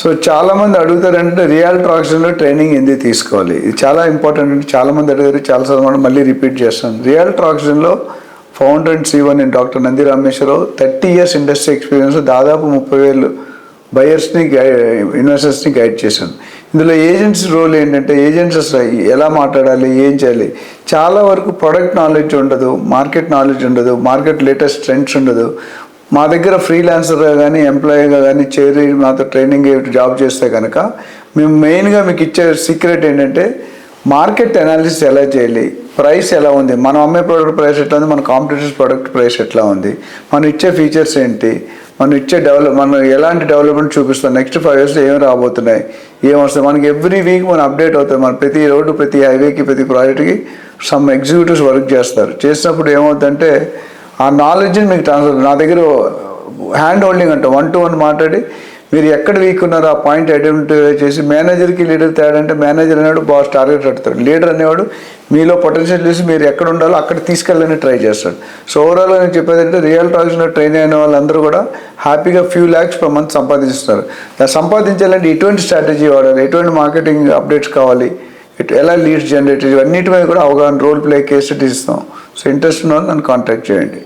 So చాలామంది అడుగుతారంటే real ఆక్షన్లో training ఎందుకు తీసుకోవాలి, ఇది చాలా ఇంపార్టెంట్ అంటే చాలామంది అడిగారు, చాలాసార్లు మళ్ళీ రిపీట్ చేస్తాను. రియల్ ఆక్షన్లో ఫౌండర్ అండ్ CEO నేను doctor Nandi Rameshwar Rao, 30 years industry experience, దాదాపు 30,000 బయర్స్ని ఇన్వెస్టర్స్ని గైడ్ చేశాను. ఇందులో ఏజెంట్స్ రోల్ ఏంటంటే ఏజెంట్స్ ఎలా మాట్లాడాలి, ఏం చేయాలి, చాలా వరకు ప్రొడక్ట్ నాలెడ్జ్ ఉండదు, మార్కెట్ నాలెడ్జ్ ఉండదు, మార్కెట్ లేటెస్ట్ ట్రెండ్స్ ఉండదు. మా దగ్గర ఫ్రీలాన్సర్గా కానీ ఎంప్లాయీగా కానీ చేరి మాతో ట్రైనింగ్ జాబ్ చేస్తే కనుక మేము మెయిన్గా మీకు ఇచ్చే సీక్రెట్ ఏంటంటే మార్కెట్ అనాలిసిస్ ఎలా చేయాలి, ప్రైస్ ఎలా ఉంది, మనం అమ్మే ప్రోడక్ట్ ప్రైస్ ఎట్లా ఉంది, మన కాంపిటీటర్స్ ప్రోడక్ట్ ప్రైస్ ఎట్లా ఉంది, మనం ఇచ్చే ఫీచర్స్ ఏంటి, మనం ఇచ్చే మనం ఎలాంటి డెవలప్మెంట్ చూపిస్తాం, నెక్స్ట్ 5 years ఏం రాబోతున్నాయి, ఏమొస్తాయి, మనకి ఎవ్రీ వీక్ మనం అప్డేట్ అవుతుంది. మన ప్రతి రోడ్డు, ప్రతి హైవేకి, ప్రతి ప్రాజెక్ట్కి సమ్ ఎగ్జిక్యూటివ్స్ వర్క్ చేస్తారు. చేసినప్పుడు ఏమవుతుందంటే ఆ నాలెడ్జ్ని మీకు ట్రాన్స్ఫర్, నా దగ్గర హ్యాండ్ హోల్డింగ్ అంటే 1-to-1 మాట్లాడి మీరు ఎక్కడ వీక్ ఉన్నారో ఆ పాయింట్ ఐడెంటిఫై చేసి మేనేజర్కి లీడర్ తేడా అంటే మేనేజర్ అనేవాడు బాస్ టార్గెట్ పెడతాడు, లీడర్ అనేవాడు మీలో పొటెన్షియల్ చూసి మీరు ఎక్కడ ఉండాలో అక్కడ తీసుకెళ్ళని ట్రై చేస్తాడు. సో ఓవరాల్గా నేను చెప్పేది అంటే రియల్ ఆక్షన్లో ట్రైన్ అయిన వాళ్ళందరూ కూడా హ్యాపీగా few lakhs per month సంపాదిస్తున్నారు. దాన్ని సంపాదించాలంటే ఎటువంటి స్ట్రాటజీ వాడాలి, ఎటువంటి మార్కెటింగ్ అప్డేట్స్ కావాలి, ఎలా లీడ్స్ జనరేట్, ఇవన్నిటి మీద కూడా అవగాహన, రోల్ ప్లే, కేస్ స్టడీస్ ఇస్తాం. సో ఇంట్రెస్ట్ ఉన్న వాళ్ళు నన్ను కాంటాక్ట్ చేయండి.